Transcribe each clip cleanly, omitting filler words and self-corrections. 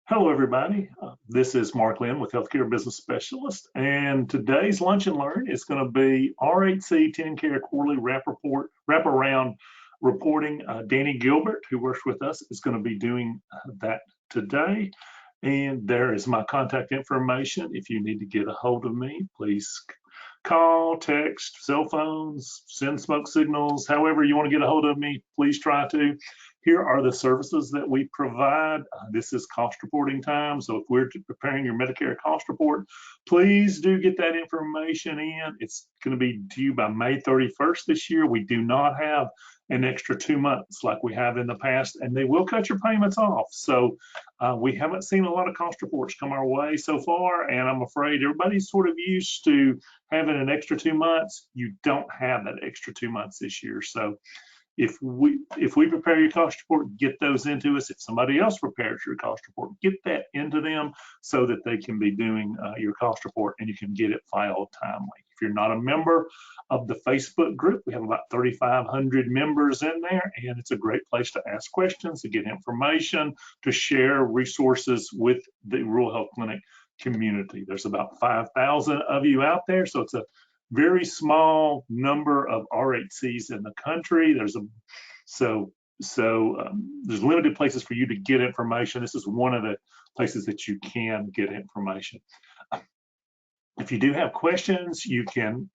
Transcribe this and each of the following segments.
Hello, everybody. This is Mark Lynn with Healthcare Business Specialist, and today's Lunch and Learn is going to be RHC Tenncare Quarterly Wraparound Reporting. Dani Gilbert, who works with us, is going to be doing that today. And there is my contact information. If you need to get a hold of me, please call, text, cell phones, send smoke signals, however you want to get a hold of me, please try to. Here are the services that we provide. This is cost reporting time. So if we're preparing your Medicare cost report, please do get that information in. It's going to be due by May 31st this year. We do not have an extra 2 months like we have in the past, and they will cut your payments off. So we haven't seen a lot of cost reports come our way so far, and I'm afraid everybody's sort of used to having an extra 2 months. You don't have that extra 2 months this year. So if we prepare your cost report, get those into us. If somebody else prepares your cost report, get that into them so that they can be doing your cost report and you can get it filed timely. If you're not a member of the Facebook group, we have about 3,500 members in there, and it's a great place to ask questions, to get information, to share resources with the Rural Health Clinic community. There's about 5,000 of you out there, so it's a very small number of RHCs in the country. There's limited places for you to get information. This is one of the places that you can get information. If you do have questions, you can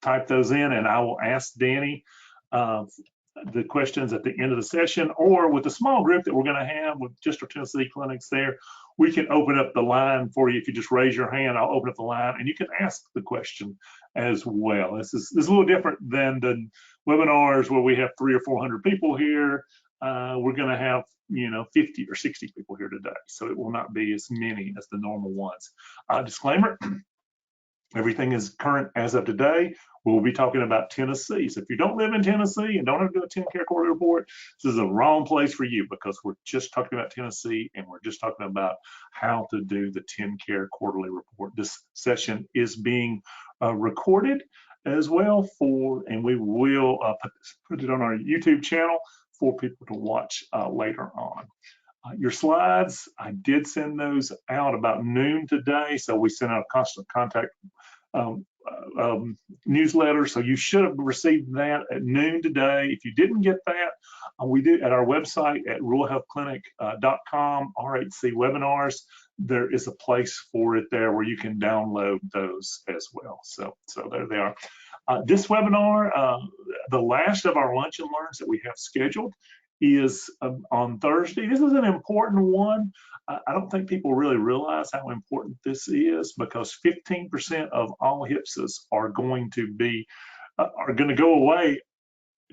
type those in, and I will ask Dani the questions at the end of the session, or with the small group that we're going to have with just our Tennessee clinics there, we can open up the line for you. If you just raise your hand, I'll open up the line and you can ask the question as well. This is a little different than the webinars where we have 300 or 400 people here. We're going to have 50 or 60 people here today, so it will not be as many as the normal ones. Disclaimer, everything is current as of today. We'll be talking about Tennessee. So if you don't live in Tennessee and don't have to do a Tenncare quarterly report, this is the wrong place for you, because we're just talking about Tennessee and we're just talking about how to do the Tenncare quarterly report. This session is being recorded as well and we will put it on our YouTube channel for people to watch later on. Your slides, I did send those out about noon today. So we sent out a constant contact newsletter. So you should have received that at noon today. If you didn't get that, we do at our website at ruralhealthclinic.com, RHC webinars. There is a place for it there where you can download those as well. So there they are. This webinar, the last of our lunch and learns that we have scheduled, is on Thursday. This is an important one. I don't think people really realize how important this is, because 15% of all HPSAs are going to go away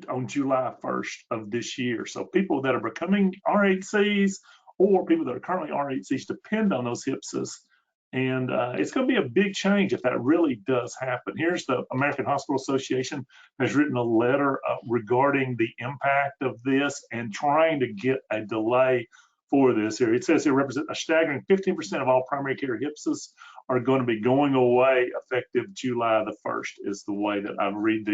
on July 1st of this year. So people that are becoming RHCs or people that are currently RHCs depend on those HPSAs. And it's going to be a big change if that really does happen. Here's the American Hospital Association has written a letter regarding the impact of this and trying to get a delay for this here. It says here, represent a staggering 15% of all primary care HPSAs are going to be going away effective July the 1st, is the way that I read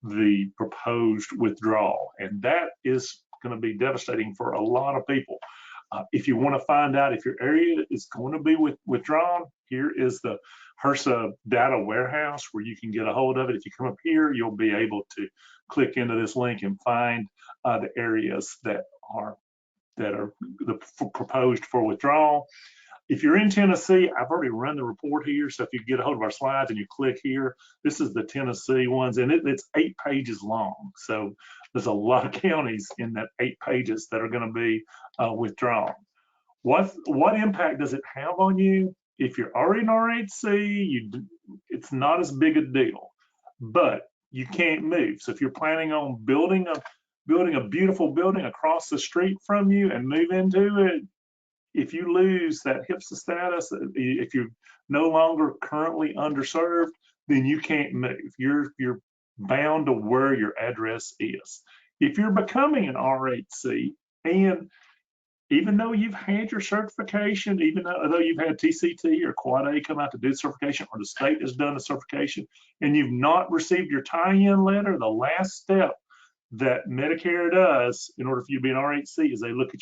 the proposed withdrawal. And that is going to be devastating for a lot of people. If you want to find out if your area is going to be withdrawn, here is the HRSA data warehouse where you can get a hold of it. If you come up here, you'll be able to click into this link and find the areas that are proposed for withdrawal. If you're in Tennessee, I've already run the report here. So if you get a hold of our slides and you click here, this is the Tennessee ones, and it's 8 pages long. So there's a lot of counties in that 8 pages that are going to be withdrawn. What impact does it have on you? If you're already in RHC, it's not as big a deal, but you can't move. So if you're planning on building a beautiful building across the street from you and move into it, if you lose that HPSA status, if you're no longer currently underserved, then you can't move. You're bound to where your address is. If you're becoming an RHC, and even though you've had your certification, even though you've had TCT or Quad A come out to do the certification, or the state has done the certification, and you've not received your tie-in letter, the last step that Medicare does in order for you to be an RHC is they look at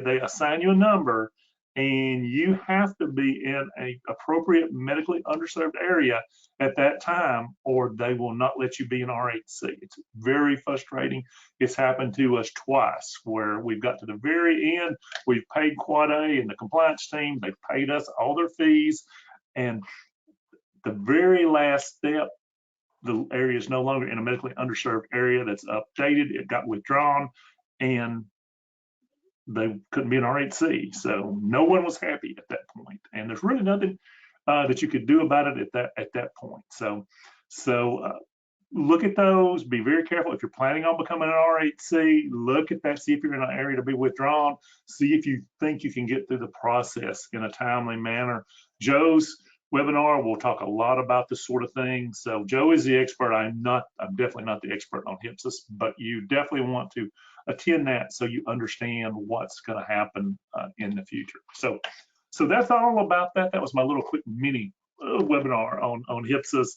they assign you a number and you have to be in a appropriate medically underserved area at that time, or they will not let you be an RHC. It's very frustrating. It's happened to us twice where we've got to the very end, we've paid Quad A and the compliance team, they've paid us all their fees, and the very last step, the area is no longer in a medically underserved area that's updated, it got withdrawn, and they couldn't be an RHC. So no one was happy at that point. And there's really nothing that you could do about it at that point. So look at those, be very careful. If you're planning on becoming an RHC, look at that, see if you're in an area to be withdrawn, see if you think you can get through the process in a timely manner. Joe's webinar will talk a lot about this sort of thing. So Joe is the expert. I'm definitely not the expert on HPSIS, but you definitely want to attend that so you understand what's going to happen in the future. So that's all about that. That was my little quick mini webinar on HPSIS.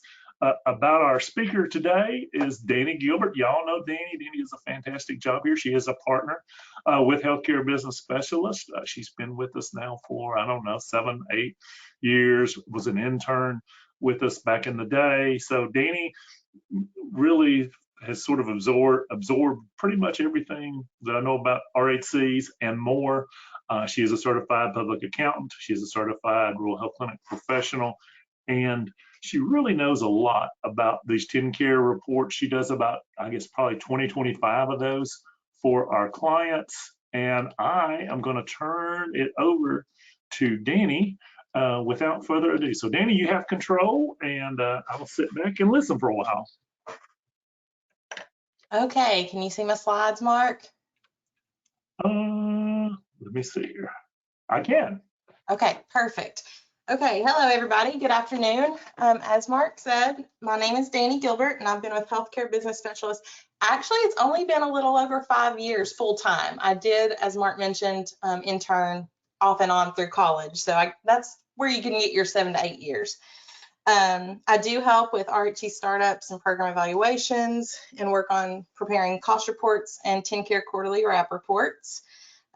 About our speaker today is Dani Gilbert. Y'all know Dani. Dani does a fantastic job here. She is a partner with Healthcare Business Specialist. She's been with us now for, I don't know, 7, 8 years, was an intern with us back in the day. So Dani really has sort of absorbed pretty much everything that I know about RHCs and more. She is a certified public accountant. She is a certified rural health clinic professional, and she really knows a lot about these Tenncare reports. She does about, I guess, probably 20, 25 of those for our clients. And I am going to turn it over to Dani without further ado. So Dani, you have control, and I will sit back and listen for a while. Okay, can you see my slides, Mark? Let me see here. I can. Okay, perfect. Okay, hello everybody, good afternoon. As Mark said, my name is Dani Gilbert and I've been with Healthcare Business Specialist. Actually, it's only been a little over 5 years full time. I did, as Mark mentioned, intern off and on through college. So that's where you can get your 7 to 8 years. I do help with RHC startups and program evaluations and work on preparing cost reports and Tenncare quarterly wrap reports.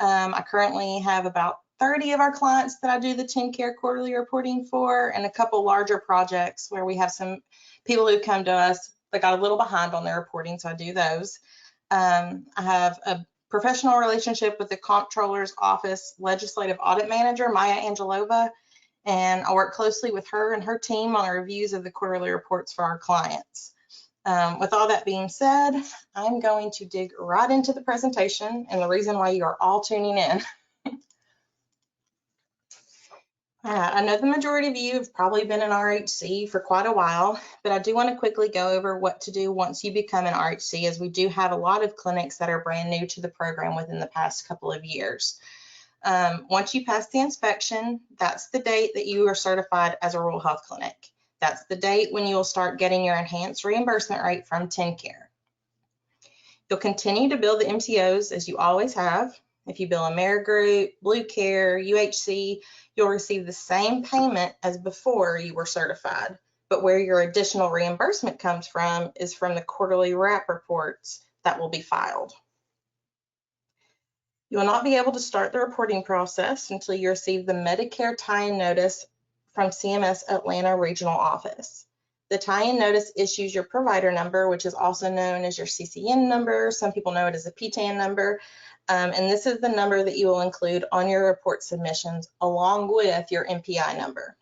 I currently have about 30 of our clients that I do the Tenncare quarterly reporting for, and a couple larger projects where we have some people who come to us that got a little behind on their reporting, so I do those. I have a professional relationship with the Comptroller's Office Legislative Audit Manager, Maya Angelova, and I work closely with her and her team on reviews of the quarterly reports for our clients. With all that being said, I'm going to dig right into the presentation and the reason why you are all tuning in. I know the majority of you have probably been an RHC for quite a while, but I do want to quickly go over what to do once you become an RHC, as we do have a lot of clinics that are brand new to the program within the past couple of years. Once you pass the inspection, that's the date that you are certified as a rural health clinic. That's the date when you will start getting your enhanced reimbursement rate from Tenncare. You'll continue to bill the MCOs as you always have. If you bill Amerigroup, Blue Care, UHC, you'll receive the same payment as before you were certified, but where your additional reimbursement comes from is from the quarterly wrap reports that will be filed. You will not be able to start the reporting process until you receive the Medicare tie-in notice from CMS Atlanta Regional Office. The tie-in notice issues your provider number, which is also known as your CCN number. Some people know it as a PTAN number. And this is the number that you will include on your report submissions along with your MPI number.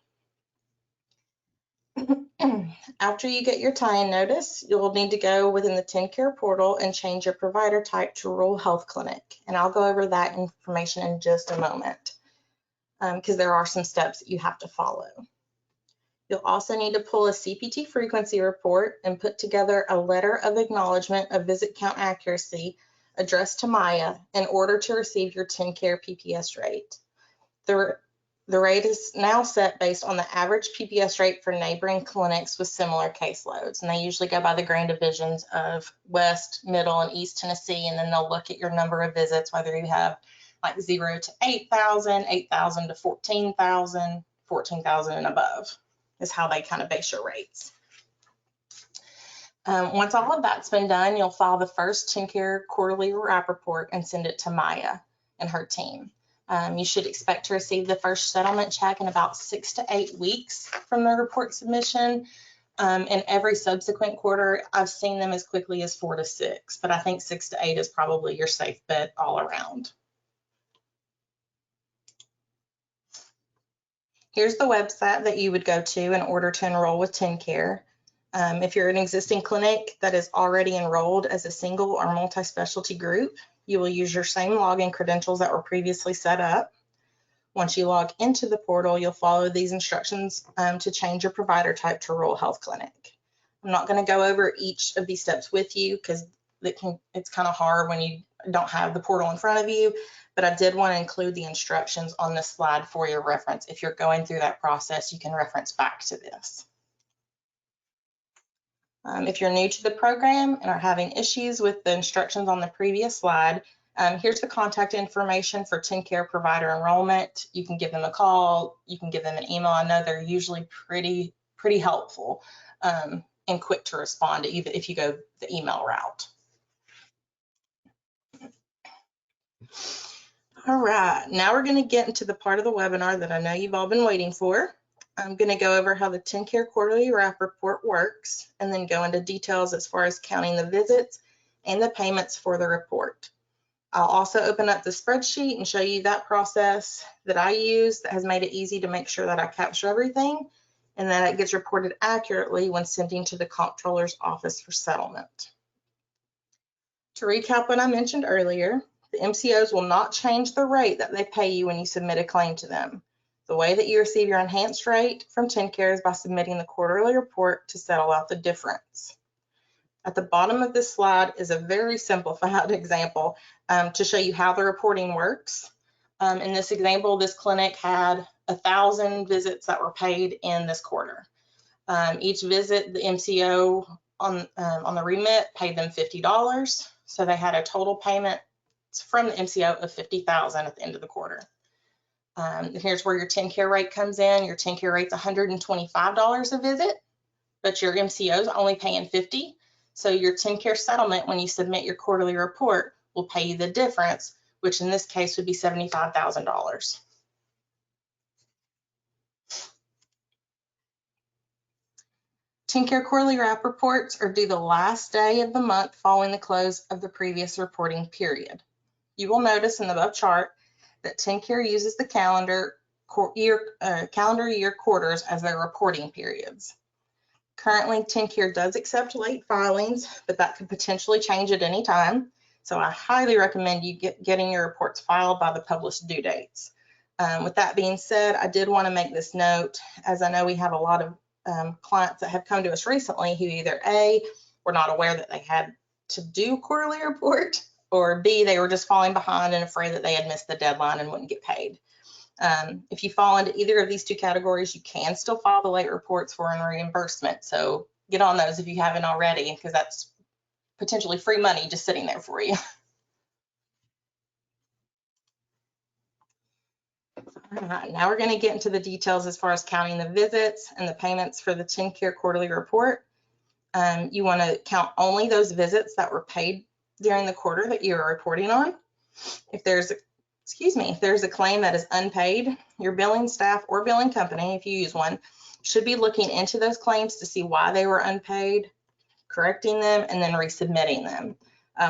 After you get your tie-in notice, you'll need to go within the Tenncare portal and change your provider type to rural health clinic. And I'll go over that information in just a moment because there are some steps that you have to follow. You'll also need to pull a CPT frequency report and put together a letter of acknowledgement of visit count accuracy addressed to Maya in order to receive your Tenncare PPS rate. The rate is now set based on the average PPS rate for neighboring clinics with similar caseloads, and they usually go by the grand divisions of West, Middle, and East Tennessee, and then they'll look at your number of visits, whether you have like 0 to 8,000, 8,000 to 14,000, 14,000 and above is how they kind of base your rates. Once all of that's been done, you'll file the first Tenncare quarterly wrap report and send it to Maya and her team. You should expect to receive the first settlement check in about 6 to 8 weeks from the report submission. And every subsequent quarter, I've seen them as quickly as 4 to 6, but I think 6 to 8 is probably your safe bet all around. Here's the website that you would go to in order to enroll with Tenncare. If you're an existing clinic that is already enrolled as a single or multi-specialty group, you will use your same login credentials that were previously set up. Once you log into the portal, you'll follow these instructions to change your provider type to rural health clinic. I'm not going to go over each of these steps with you because it's kind of hard when you don't have the portal in front of you, but I did want to include the instructions on this slide for your reference. If you're going through that process, you can reference back to this. If you're new to the program and are having issues with the instructions on the previous slide, here's the contact information for Tenncare provider enrollment. You can give them a call, you can give them an email. I know they're usually pretty helpful and quick to respond, even if you go the email route. All right, now we're going to get into the part of the webinar that I know you've all been waiting for. I'm going to go over how the Tenncare quarterly wrap report works and then go into details as far as counting the visits and the payments for the report. I'll also open up the spreadsheet and show you that process that I use that has made it easy to make sure that I capture everything and that it gets reported accurately when sending to the comptroller's office for settlement. To recap what I mentioned earlier, the MCOs will not change the rate that they pay you when you submit a claim to them. The way that you receive your enhanced rate from Tenncare is by submitting the quarterly report to settle out the difference. At the bottom of this slide is a very simplified example to show you how the reporting works. In this example, this clinic had 1,000 visits that were paid in this quarter. Each visit, the MCO on the remit paid them $50. So they had a total payment from the MCO of $50,000 at the end of the quarter. Here's where your Tenncare rate comes in. Your Tenncare rate's $125 a visit, but your MCO is only paying $50. So your Tenncare settlement, when you submit your quarterly report, will pay you the difference, which in this case would be $75,000. Tenncare quarterly wrap reports are due the last day of the month following the close of the previous reporting period. You will notice in the above chart that Tenncare uses the calendar year quarters as their reporting periods. Currently, Tenncare does accept late filings, but that could potentially change at any time. So I highly recommend you getting your reports filed by the published due dates. With that being said, I did want to make this note, as I know we have a lot of clients that have come to us recently who either A, were not aware that they had to do a quarterly report, or B, they were just falling behind and afraid that they had missed the deadline and wouldn't get paid. If you fall into either of these two categories, you can still file the late reports for a reimbursement. So get on those if you haven't already, because that's potentially free money just sitting there for you. All right, now we're going to get into the details as far as counting the visits and the payments for the Tenncare quarterly report. You want to count only those visits that were paid during the quarter that you are reporting on. If there's a claim that is unpaid, your billing staff or billing company, if you use one, should be looking into those claims to see why they were unpaid, correcting them, and then resubmitting them.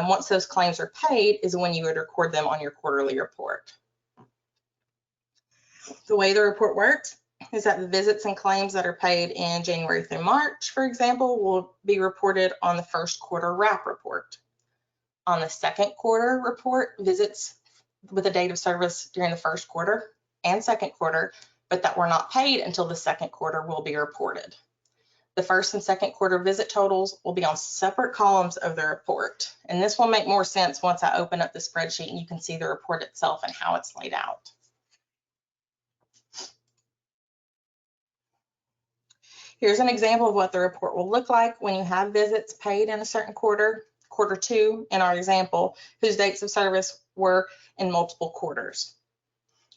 Once those claims are paid is when you would record them on your quarterly report. The way the report works is that the visits and claims that are paid in January through March, for example, will be reported on the first quarter wrap report. On the second quarter report, visits with a date of service during the first quarter and second quarter, but that were not paid until the second quarter will be reported. The first and second quarter visit totals will be on separate columns of the report. And this will make more sense once I open up the spreadsheet and you can see the report itself and how it's laid out. Here's an example of what the report will look like when you have visits paid in a certain quarter, quarter two in our example, whose dates of service were in multiple quarters.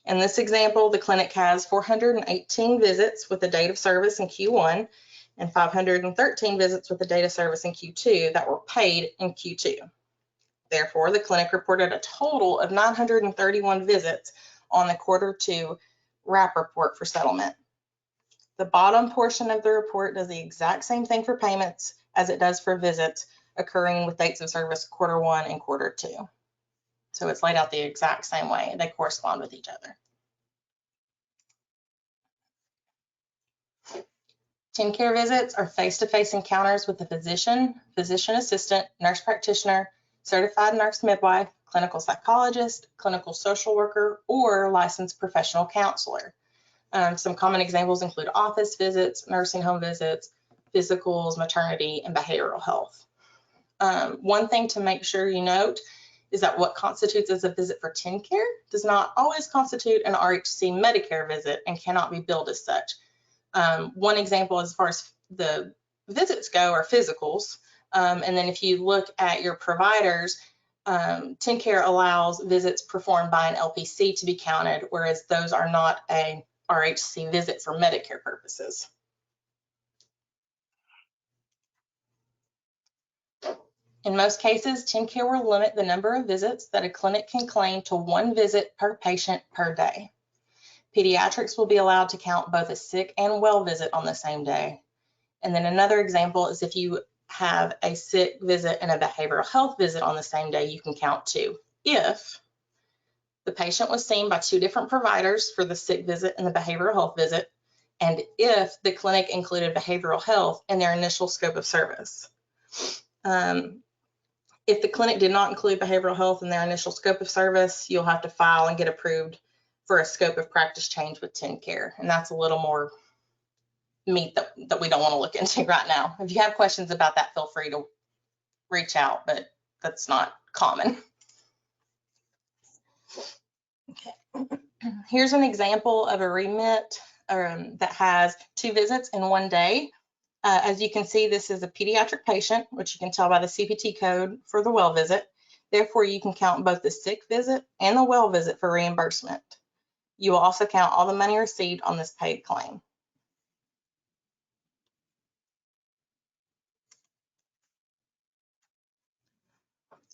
In this example, the clinic has 418 visits with a date of service in Q1 and 513 visits with a date of service in Q2 that were paid in Q2. Therefore, the clinic reported a total of 931 visits on the Q2 RAP report for settlement. The bottom portion of the report does the exact same thing for payments as it does for visits occurring with dates of service Q1 and Q2. So it's laid out the exact same way. They correspond with each other. Tenncare visits are face-to-face encounters with a physician, physician assistant, nurse practitioner, certified nurse midwife, clinical psychologist, clinical social worker, or licensed professional counselor. Some common examples include office visits, nursing home visits, physicals, maternity, and behavioral health. One thing to make sure you note is that what constitutes as a visit for Tenncare does not always constitute an RHC Medicare visit and cannot be billed as such. One example as far as the visits go are physicals. And then if you look at your providers, Tenncare allows visits performed by an LPC to be counted, whereas those are not a RHC visit for Medicare purposes. In most cases, Tenncare will limit the number of visits that a clinic can claim to 1 visit per patient per day. Pediatrics will be allowed to count both a sick and well visit on the same day. And then another example is if you have a sick visit and a behavioral health visit on the same day, you can count 2. If the patient was seen by 2 different providers for the sick visit and the behavioral health visit, and if the clinic included behavioral health in their initial scope of service. If the clinic did not include behavioral health in their initial scope of service, you'll have to file and get approved for a scope of practice change with Tenncare. And that's a little more meat that we don't want to look into right now. If you have questions about that, feel free to reach out, but that's not common. Okay. Here's an example of a remit that has 2 visits in 1 day. As you can see, this is a pediatric patient, which you can tell by the CPT code for the well visit. Therefore, you can count both the sick visit and the well visit for reimbursement. You will also count all the money received on this paid claim.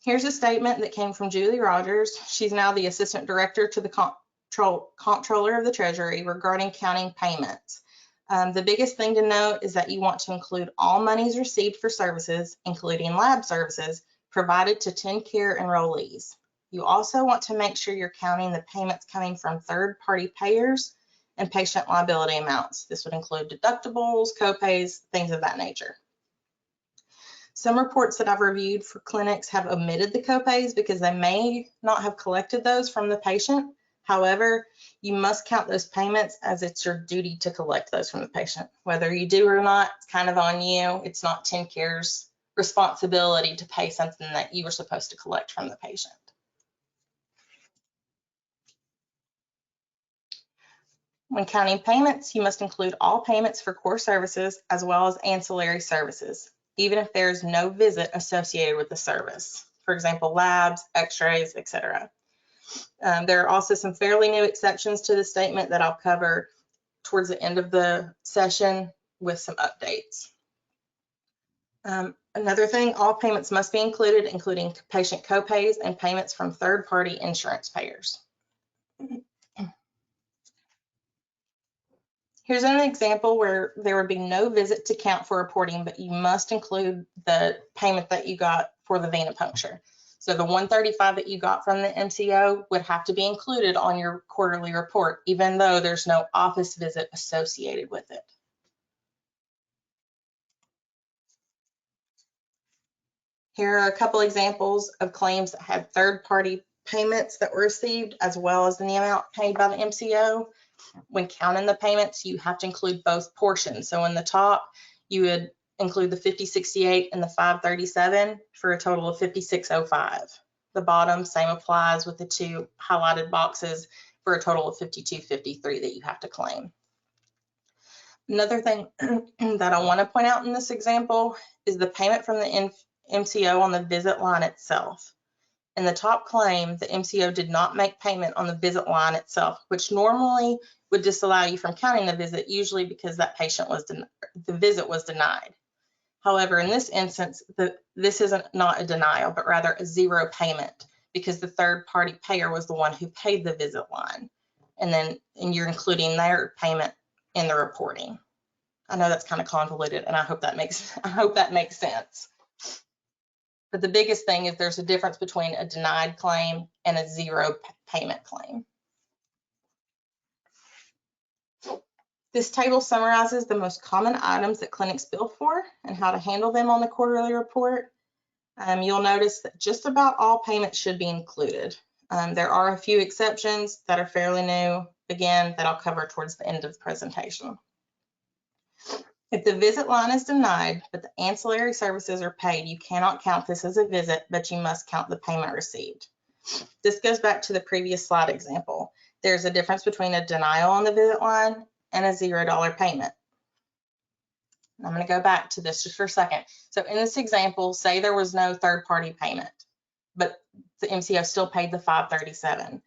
Here's a statement that came from Julie Rogers. She's now the Assistant Director to the Comptroller of the Treasury regarding counting payments. The biggest thing to note is that you want to include all monies received for services, including lab services, provided to Tenncare enrollees. You also want to make sure you're counting the payments coming from third-party payers and patient liability amounts. This would include deductibles, copays, things of that nature. Some reports that I've reviewed for clinics have omitted the copays because they may not have collected those from the patient. However, you must count those payments as it's your duty to collect those from the patient. Whether you do or not, it's kind of on you. It's not Tenncare's responsibility to pay something that you were supposed to collect from the patient. When counting payments, you must include all payments for core services as well as ancillary services, even if there is no visit associated with the service. For example, labs, x-rays, etc. There are also some fairly new exceptions to the statement that I'll cover towards the end of the session with some updates. Another thing, all payments must be included, including patient copays and payments from third-party insurance payers. Here's an example where there would be no visit to count for reporting, but you must include the payment that you got for the venipuncture. So the $135 that you got from the MCO would have to be included on your quarterly report, even though there's no office visit associated with it. Here are a couple examples of claims that had third-party payments that were received, as well as the amount paid by the MCO. When counting the payments, you have to include both portions. So in the top, you would include the 5068 and the 537 for a total of 5605. The bottom, same applies with the 2 highlighted boxes for a total of 5253 that you have to claim. Another thing that I want to point out in this example is the payment from the MCO on the visit line itself. In the top claim, the MCO did not make payment on the visit line itself, which normally would disallow you from counting the visit, usually because that patient was the visit was denied. However, in this instance, this is not a denial, but rather a zero payment, because the third-party payer was the one who paid the visit line. and you're including their payment in the reporting. I know that's kind of convoluted, and I hope that makes sense. But the biggest thing is there's a difference between a denied claim and a zero payment claim. This table summarizes the most common items that clinics bill for and how to handle them on the quarterly report. You'll notice that just about all payments should be included. There are a few exceptions that are fairly new, again, that I'll cover towards the end of the presentation. If the visit line is denied, but the ancillary services are paid, you cannot count this as a visit, but you must count the payment received. This goes back to the previous slide example. There's a difference between a denial on the visit line and a $0 payment. I'm going to go back to this just for a second. So in this example, say there was no third-party payment, but the MCO still paid the $537.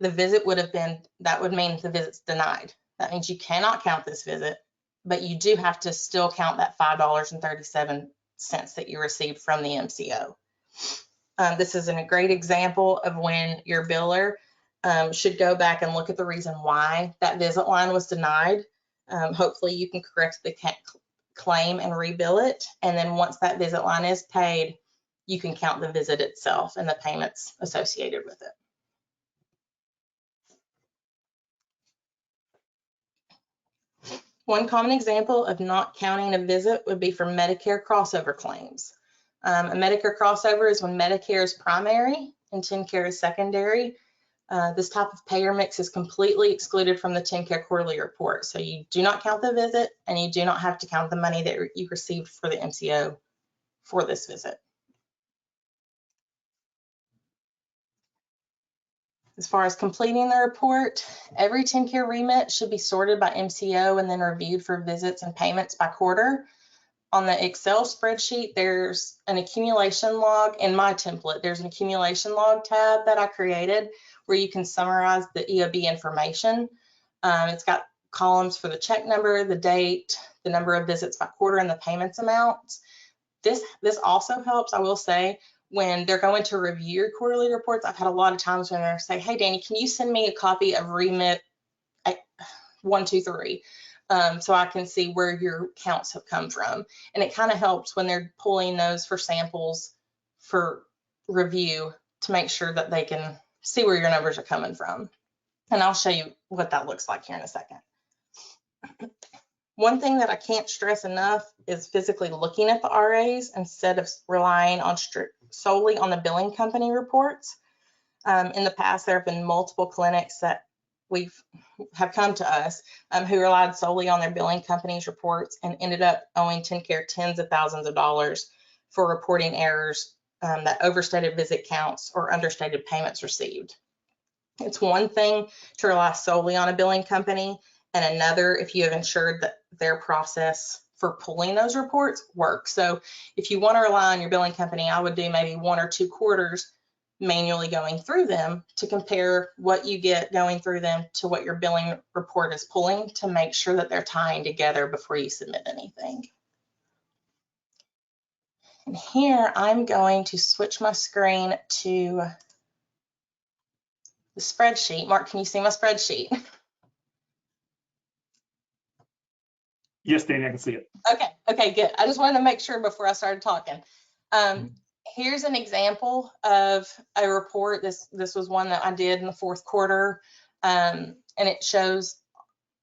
The visit would have been, that would mean the visit's denied. That means you cannot count this visit, but you do have to still count that $5.37 that you received from the MCO. This is a great example of when your biller should go back and look at the reason why that visit line was denied. Hopefully you can correct the claim and rebill it. And then once that visit line is paid, you can count the visit itself and the payments associated with it. One common example of not counting a visit would be for Medicare crossover claims. A Medicare crossover is when Medicare is primary and Tenncare is secondary. This type of payer mix is completely excluded from the Tenncare quarterly report. So you do not count the visit and you do not have to count the money that you received for the MCO for this visit. As far as completing the report, every Tenncare remit should be sorted by MCO and then reviewed for visits and payments by quarter. On the Excel spreadsheet, there's an accumulation log. In my template, there's an accumulation log tab that I created where you can summarize the EOB information. It's got columns for the check number, the date, the number of visits by quarter, and the payments amounts. This also helps, I will say, when they're going to review your quarterly reports. I've had a lot of times when they're saying, hey, Dani, can you send me a copy of remit 123 so I can see where your counts have come from. And it kind of helps when they're pulling those for samples for review to make sure that they can see where your numbers are coming from. And I'll show you what that looks like here in a second. One thing that I can't stress enough is physically looking at the RAs instead of relying on solely on the billing company reports. In the past, there have been multiple clinics that have come to us who relied solely on their billing company's reports and ended up owing Tenncare tens of thousands of dollars for reporting errors that overstated visit counts or understated payments received. It's one thing to rely solely on a billing company, and another if you have ensured that their process for pulling those reports works. So if you want to rely on your billing company, I would do maybe 1 or 2 quarters manually going through them to compare what you get going through them to what your billing report is pulling to make sure that they're tying together before you submit anything. And here I'm going to switch my screen to the spreadsheet. Mark, can you see my spreadsheet? Yes, Dani, I can see it. Okay, good. I just wanted to make sure before I started talking. Here's an example of a report. This was one that I did in the 4th quarter, and it shows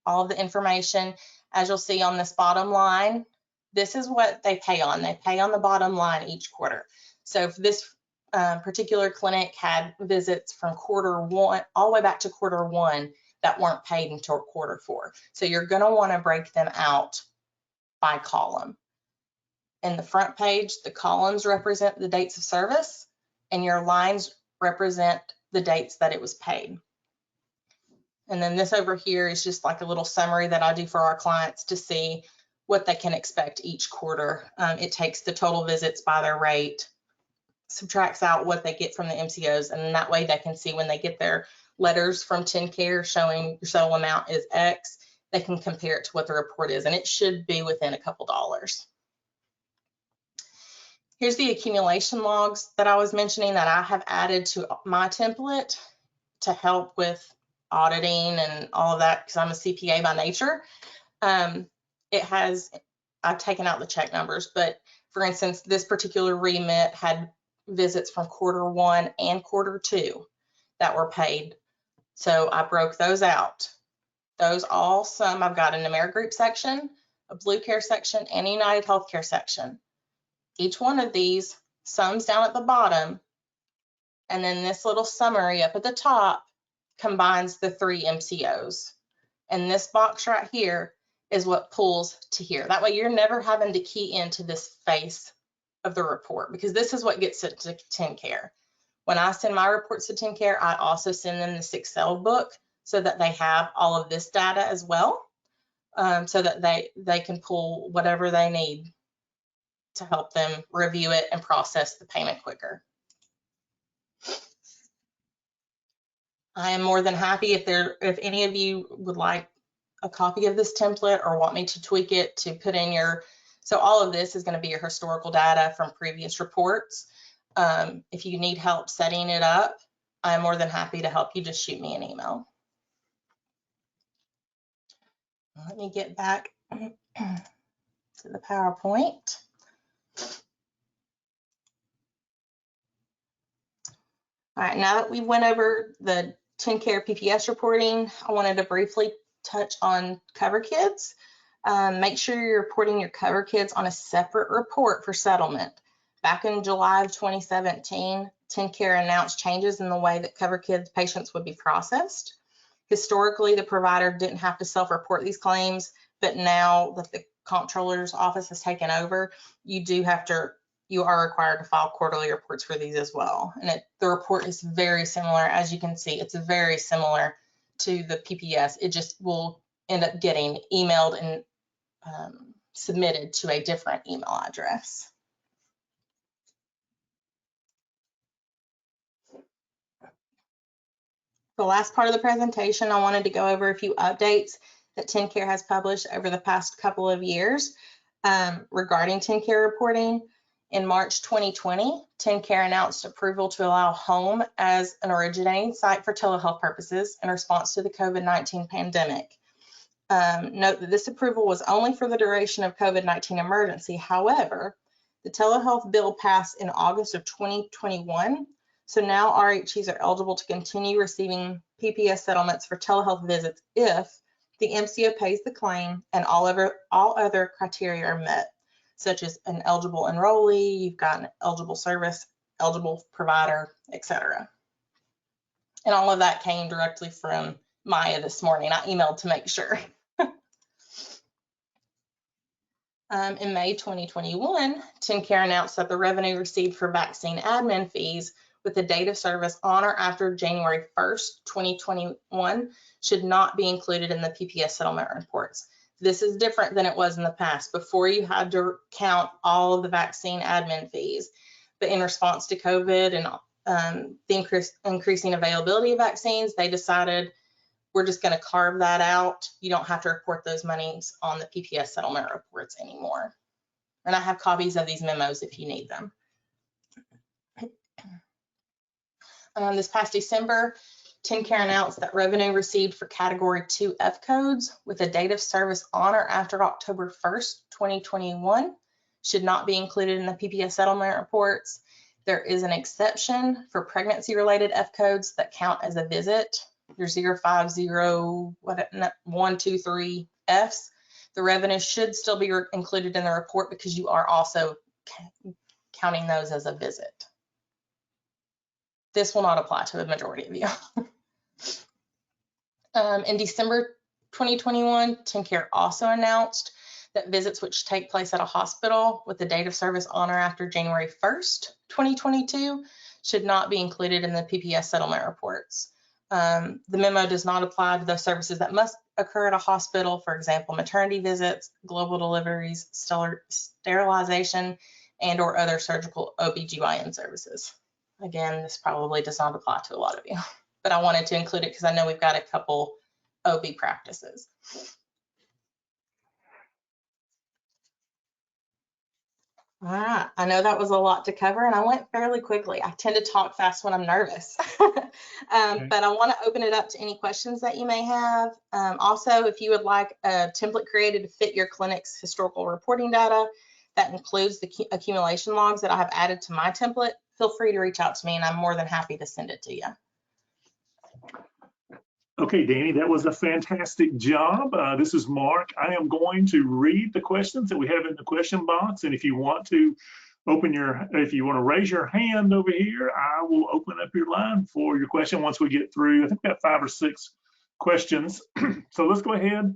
all of the information. As you'll see on this bottom line, this is what they pay on. They pay on the bottom line each quarter. So if this particular clinic had visits from quarter 1 all the way back to quarter 1 that weren't paid until quarter 4. So you're going to want to break them out by column. In the front page, the columns represent the dates of service and your lines represent the dates that it was paid. And then this over here is just like a little summary that I do for our clients to see what they can expect each quarter. It takes the total visits by their rate, subtracts out what they get from the MCOs, and that way they can see when they get their letters from Tenncare showing your total amount is X, they can compare it to what the report is, and it should be within a couple dollars. Here's the accumulation logs that I was mentioning that I have added to my template to help with auditing and all of that, because I'm a CPA by nature, I've taken out the check numbers, but for instance, this particular remit had visits from Q1 and Q2 that were paid. So I broke those out. Those all sum, I've got a numeric group section, a Blue Care section, and a United Healthcare section. Each one of these sums down at the bottom, and then this little summary up at the top combines the 3 MCOs. And this box right here is what pulls to here. That way you're never having to key into this face of the report, because this is what gets sent to Tenncare. When I send my reports to Tenncare, I also send them this Excel book so that they have all of this data as well, so that they can pull whatever they need to help them review it and process the payment quicker. I am more than happy if any of you would like a copy of this template or want me to tweak it to put in so all of this is going to be your historical data from previous reports. If you need help setting it up, I'm more than happy to help you. Just shoot me an email. Let me get back to the PowerPoint. All right, now that we went over the Tenncare PPS reporting, I wanted to briefly touch on Cover Kids. Make sure you're reporting your Cover Kids on a separate report for settlement. Back in July of 2017, Tenncare announced changes in the way that Cover Kids patients would be processed. Historically, the provider didn't have to self-report these claims, but now that the comptroller's office has taken over, you are required to file quarterly reports for these as well. And the report is very similar. As you can see, it's very similar to the PPS. It just will end up getting emailed and submitted to a different email address. The last part of the presentation, I wanted to go over a few updates that Tenncare has published over the past couple of years regarding Tenncare reporting. In March 2020, Tenncare announced approval to allow home as an originating site for telehealth purposes in response to the COVID-19 pandemic. Note that this approval was only for the duration of COVID-19 emergency. However, the telehealth bill passed in August of 2021. So now RHEs are eligible to continue receiving PPS settlements for telehealth visits if the MCO pays the claim and all other criteria are met, such as an eligible enrollee, you've got an eligible service, eligible provider, etc. And all of that came directly from Maya this morning. I emailed to make sure. In May 2021, Tenncare announced that the revenue received for vaccine admin fees with the date of service on or after January 1st, 2021 should not be included in the PPS settlement reports. This is different than it was in the past. Before, you had to count all of the vaccine admin fees, but in response to COVID and the increasing availability of vaccines, they decided we're just going to carve that out. You don't have to report those monies on the PPS settlement reports anymore. And I have copies of these memos if you need them. This past December, Tenncare announced that revenue received for Category 2F codes with a date of service on or after October 1st, 2021 should not be included in the PPS settlement reports. There is an exception for pregnancy-related F codes that count as a visit. Your 050-123 Fs. The revenue should still be included in the report because you are also counting those as a visit. This will not apply to the majority of you. In December 2021, Tenncare also announced that visits which take place at a hospital with the date of service on or after January 1st, 2022 should not be included in the PPS settlement reports. The memo does not apply to those services that must occur at a hospital, for example, maternity visits, global deliveries, sterilization, and or other surgical OBGYN services. Again, this probably does not apply to a lot of you, but I wanted to include it because I know we've got a couple OB practices. All right, I know that was a lot to cover and I went fairly quickly. I tend to talk fast when I'm nervous. Okay. But I want to open it up to any questions that you may have. Also, if you would like a template created to fit your clinic's historical reporting data, that includes the accumulation logs that I have added to my template, feel free to reach out to me and I'm more than happy to send it to you. Okay, Dani, that was a fantastic job. This is Mark. I am going to read the questions that we have in the question box. And if you want to if you want to raise your hand over here, I will open up your line for your question once we get through. I think we got 5 or 6 questions. So let's go ahead.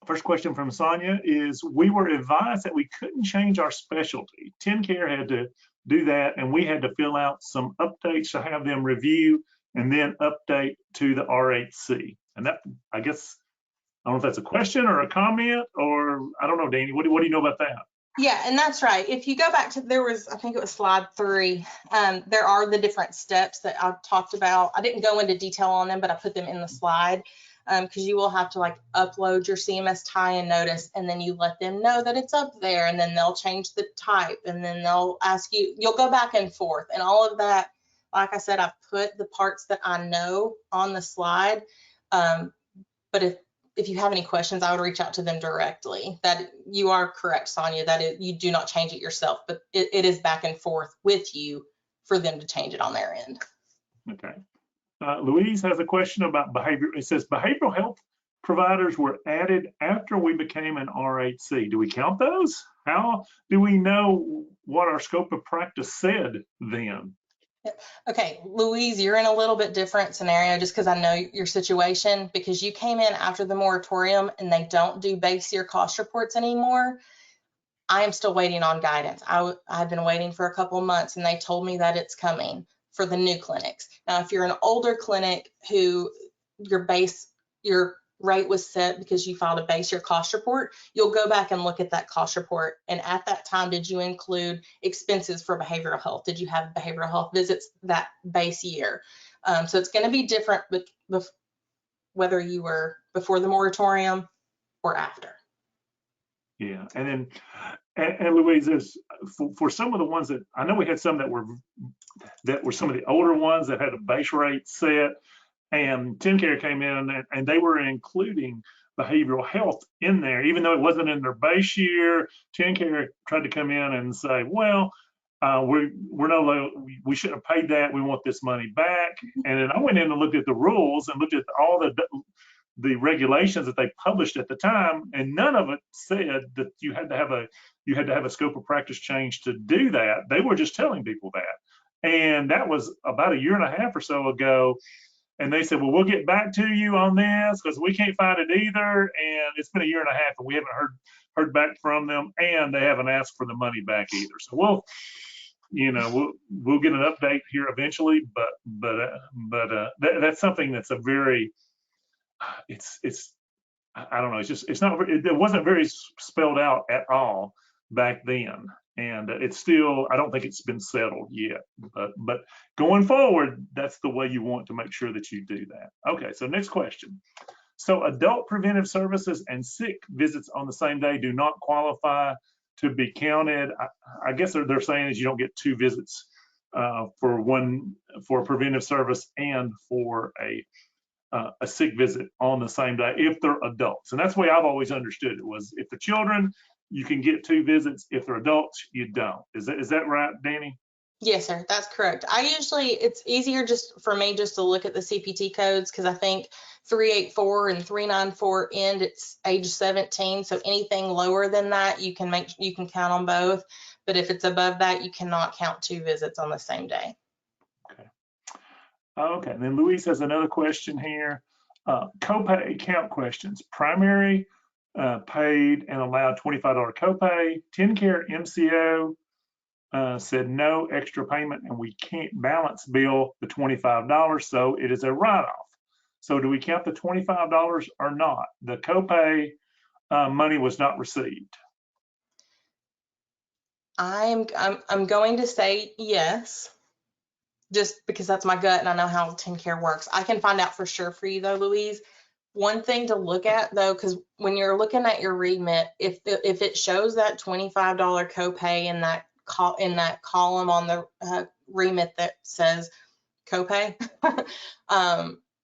First question from Sonia is, we were advised that we couldn't change our specialty. Tenncare had to do that, and we had to fill out some updates to have them review and then update to the R8C. And that, I guess, I don't know if that's a question or a comment, or I don't know, Dani, what do you know about that? Yeah, and that's right. If you go back to, I think it was slide 3, there are the different steps that I talked about. I didn't go into detail on them, but I put them in the slide. Because you will have to like upload your CMS tie-in notice, and then you let them know that it's up there, and then they'll change the type, and then they'll ask you, you'll go back and forth, and all of that. Like I said, I've put the parts that I know on the slide. But if you have any questions, I would reach out to them directly. That you are correct, Sonia, that you do not change it yourself, but it is back and forth with you for them to change it on their end. Okay. Louise has a question about behavior. It says behavioral health providers were added after we became an R8C. Do we count those? How do we know what our scope of practice said then? Okay, Louise, you're in a little bit different scenario just because I know your situation, because you came in after the moratorium and they don't do base year cost reports anymore. I am still waiting on guidance. I've been waiting for a couple of months and they told me that it's coming for the new clinics. Now, if you're an older clinic who your rate was set because you filed a base year cost report, you'll go back and look at that cost report. And at that time, did you include expenses for behavioral health? Did you have behavioral health visits that base year? So it's going to be different whether you were before the moratorium or after. Yeah, and then, and Louise, there's for some of the ones that I know we had some that were some of the older ones that had a base rate set, and Tenncare came in and they were including behavioral health in there, even though it wasn't in their base year. Tenncare tried to come in and say, well, we shouldn't have paid that. We want this money back. And then I went in and looked at the rules and looked at all the regulations that they published at the time, and none of it said that you had to have a scope of practice change to do that. They were just telling people that. And that was about a year and a half or so ago. And they said, well, we'll get back to you on this because we can't find it either. And it's been a year and a half and we haven't heard back from them, and they haven't asked for the money back either. So we'll get an update here eventually, but that's something that's a very, I don't know, it wasn't very spelled out at all back then. And it's still, I don't think it's been settled yet, but going forward, that's the way you want to make sure that you do that. Okay, so next question. So adult preventive services and sick visits on the same day do not qualify to be counted. I guess they're saying is you don't get 2 visits for a preventive service and for a sick visit on the same day if they're adults. And that's the way I've always understood it, was if they're children, you can get 2 visits. If they're adults, you don't. Is that right, Dani? Yes, sir, that's correct. It's easier just for me just to look at the CPT codes, because I think 384 and 394 end it's age 17. So anything lower than that, you can count on both. But if it's above that, you cannot count 2 visits on the same day. Okay, and then Louise has another question here. Copay count questions. Primary paid and allowed $25 copay. Tenncare MCO said no extra payment and we can't balance bill the $25, so it is a write-off. So do we count the $25 or not? The copay money was not received. I'm going to say yes, just because that's my gut and I know how Tenncare works. I can find out for sure for you though, Louise. One thing to look at though, because when you're looking at your remit, if it shows that $25 copay in that column on the remit that says copay,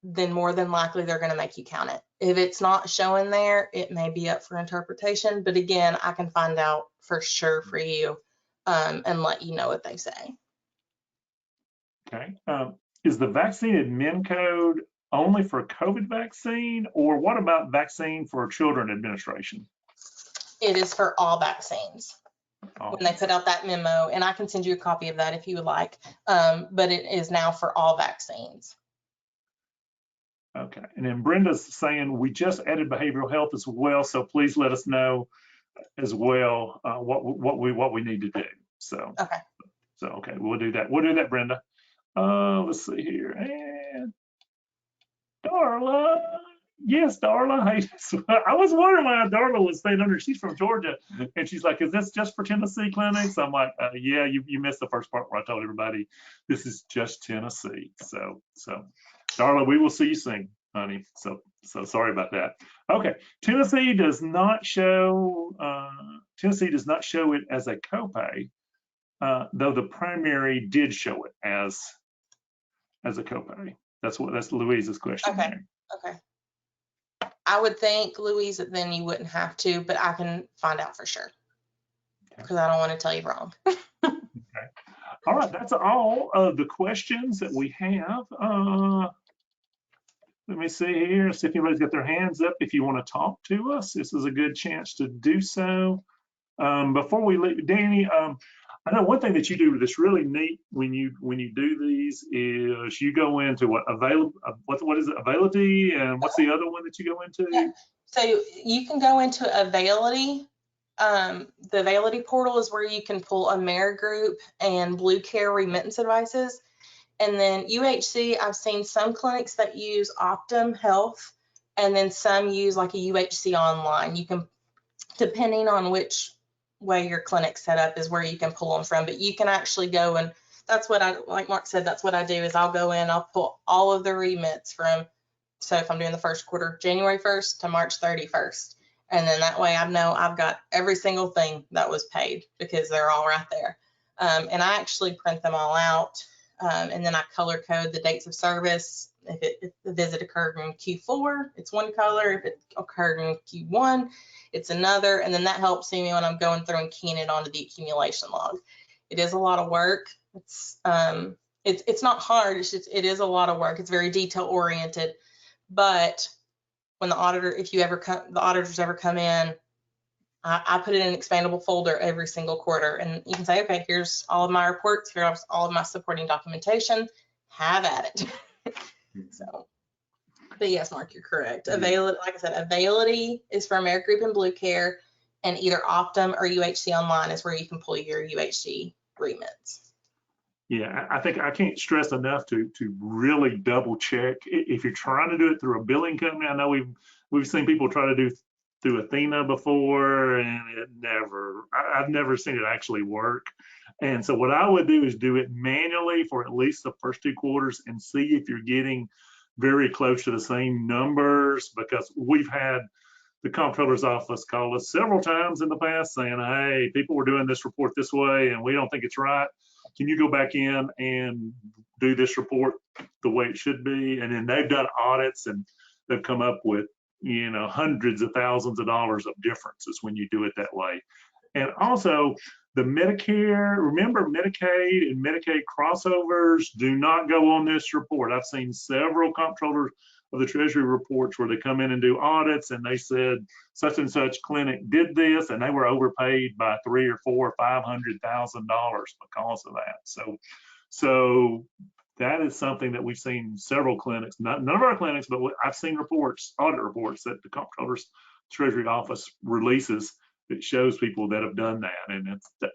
then more than likely they're going to make you count it. If it's not showing there, it may be up for interpretation. But again, I can find out for sure for you and let you know what they say. Okay. Is the vaccine admin code only for COVID vaccine, or what about vaccine for children administration? It is for all vaccines. When they put out that memo, and I can send you a copy of that if you would like, but it is now for all vaccines. Okay, and then Brenda's saying we just added behavioral health as well, so please let us know as well what we need to do. So okay, we'll do that. We'll do that, Brenda. Let's see here, and Darla. Yes, Darla. Hey, I was wondering why Darla was staying under. She's from Georgia, and she's like, "Is this just for Tennessee clinics?" I'm like, "Yeah, you missed the first part where I told everybody this is just Tennessee." So, Darla, we will see you soon, honey. So sorry about that. Okay, Tennessee does not show it as a copay, though the primary did show it as a copay. That's Louise's question. Okay. There. Okay. I would think, Louise, that then you wouldn't have to, but I can find out for sure because I don't want to tell you wrong. Okay. All right. That's all of the questions that we have. Let me see here, see if anybody's got their hands up. If you want to talk to us, this is a good chance to do so. Before we leave, Dani, I know one thing that you do that's really neat when you do these is you go into what is it, Availity, and what's the other one that you go into? Yeah. So you can go into Availity. The Availity portal is where you can pull Amerigroup and Blue Care remittance advices. And then UHC, I've seen some clinics that use Optum Health, and then some use like a UHC online. You can, depending on which way your clinic set up, is where you can pull them from. But you can actually go, and that's what like Mark said, that's what I do is I'll go in, I'll pull all of the remits from, so if I'm doing the first quarter, January 1st to March 31st. And then that way I know I've got every single thing that was paid because they're all right there. And I actually print them all out. And then I color code the dates of service. If the visit occurred in Q4, it's one color. If it occurred in Q1, it's another. And then that helps me when I'm going through and keying it onto the accumulation log. It is a lot of work. It's not hard. It's just, it is a lot of work. It's very detail oriented. But when the auditors ever come in, I put it in an expandable folder every single quarter, and you can say, okay, here's all of my reports, here's all of my supporting documentation, have at it. So, but yes, Mark, you're correct. Availity, like I said, Availity is for Amerigroup and Blue Care, and either Optum or UHC Online is where you can pull your UHC remits. Yeah, I think I can't stress enough to really double check if you're trying to do it through a billing company. I know we've seen people try to do through Athena before, and I've never seen it actually work. And so what I would do is do it manually for at least the first 2 quarters and see if you're getting very close to the same numbers, because we've had the comptroller's office call us several times in the past saying, hey, people were doing this report this way and we don't think it's right. Can you go back in and do this report the way it should be? And then they've done audits and they've come up with, hundreds of thousands of dollars of differences when you do it that way. And also the Medicare, remember Medicaid and Medicaid crossovers do not go on this report. I've seen several comptrollers of the Treasury reports where they come in and do audits and they said such and such clinic did this and they were overpaid by $300,000 or $400,000 or $500,000 because of that. So that is something that we've seen several clinics, none of our clinics, but I've seen audit reports that the comptroller's Treasury office releases that shows people that have done that, and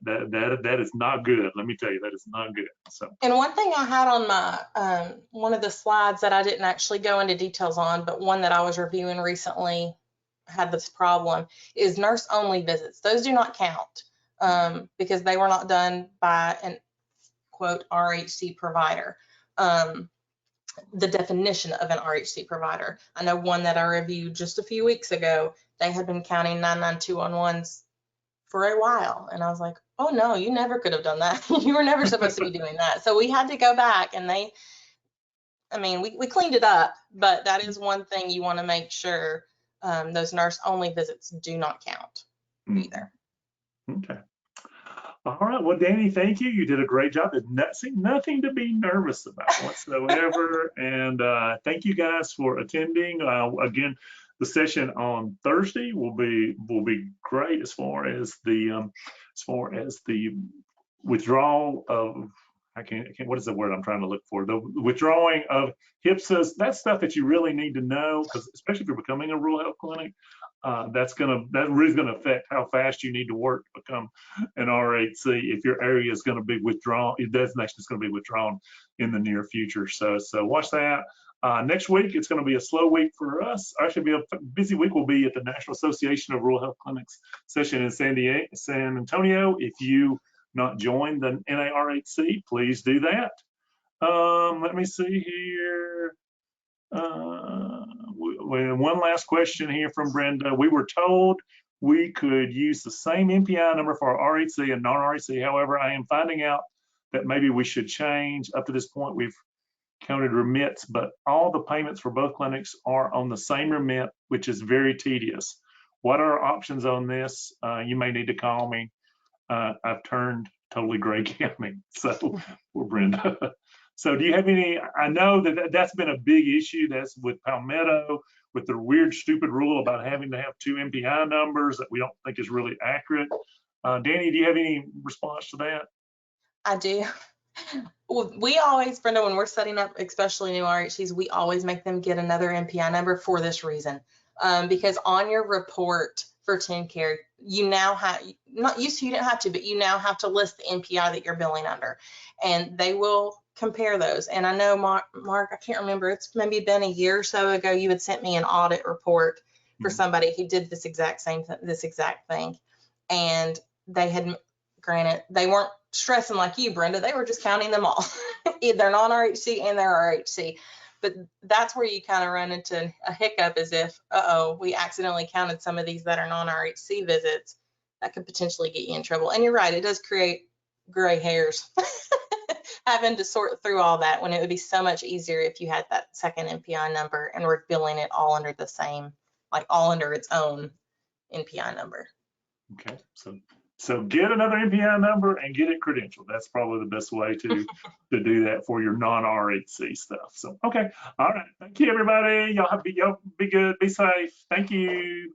that is not good. Let me tell you, that is not good. So, and one thing I had on my one of the slides that I didn't actually go into details on, but one that I was reviewing recently had this problem, is nurse-only visits. Those do not count because they were not done by an quote RHC provider. the definition of an RHC provider. I know one that I reviewed just a few weeks ago, they had been counting 99211s for a while. And I was like, oh no, you never could have done that. You were never supposed to be doing that. So we had to go back, and we cleaned it up, but that is one thing you want to make sure those nurse only visits do not count either. Okay. All right. Well, Dani, thank you. You did a great job. There's nothing to be nervous about whatsoever. And thank you guys for attending. Again, the session on Thursday will be great as far as the withdrawal of what is the word I'm trying to look for? The withdrawing of HIPSAs. That's stuff that you really need to know, because especially if you're becoming a rural health clinic. That really is gonna affect how fast you need to work to become an RHC if your area is gonna be withdrawn, your designation is gonna be withdrawn in the near future. So watch that. Next week, it's gonna be a slow week for us. Actually, be a busy week. We'll be at the National Association of Rural Health Clinics session in San Antonio. If you not joined the NARHC, please do that. Let me see here. One last question here from Brenda. We were told we could use the same MPI number for our RHC and non-RHC. However, I am finding out that maybe we should change. Up to this point, we've counted remits, but all the payments for both clinics are on the same remit, which is very tedious. What are our options on this? You may need to call me. I've turned totally gray counting. So we're Brenda. So do you have any? I know that's been a big issue. That's with Palmetto, with the weird, stupid rule about having to have 2 MPI numbers that we don't think is really accurate. Dani, do you have any response to that? I do. Well, we always, Brenda, when we're setting up, especially new RHCs, we always make them get another MPI number for this reason. Because on your report for Tenncare, you now have, not used to, you didn't have to, but you now have to list the MPI that you're billing under, and they will compare those. And I know, Mark, I can't remember, it's maybe been a year or so ago, you had sent me an audit report for somebody who did this exact thing. And they had, granted, they weren't stressing like you, Brenda, they were just counting them all. They're non-RHC and they're RHC. But that's where you kind of run into a hiccup, as if, we accidentally counted some of these that are non-RHC visits. That could potentially get you in trouble. And you're right, it does create gray hairs having to sort through all that, when it would be so much easier if you had that second MPI number and we're billing it all under the same, like all under its own NPI number. Okay, so get another MPI number and get it credentialed. That's probably the best way to do that for your non-RHC stuff. So, okay, all right. Thank you, everybody. Y'all be good. Be safe. Thank you.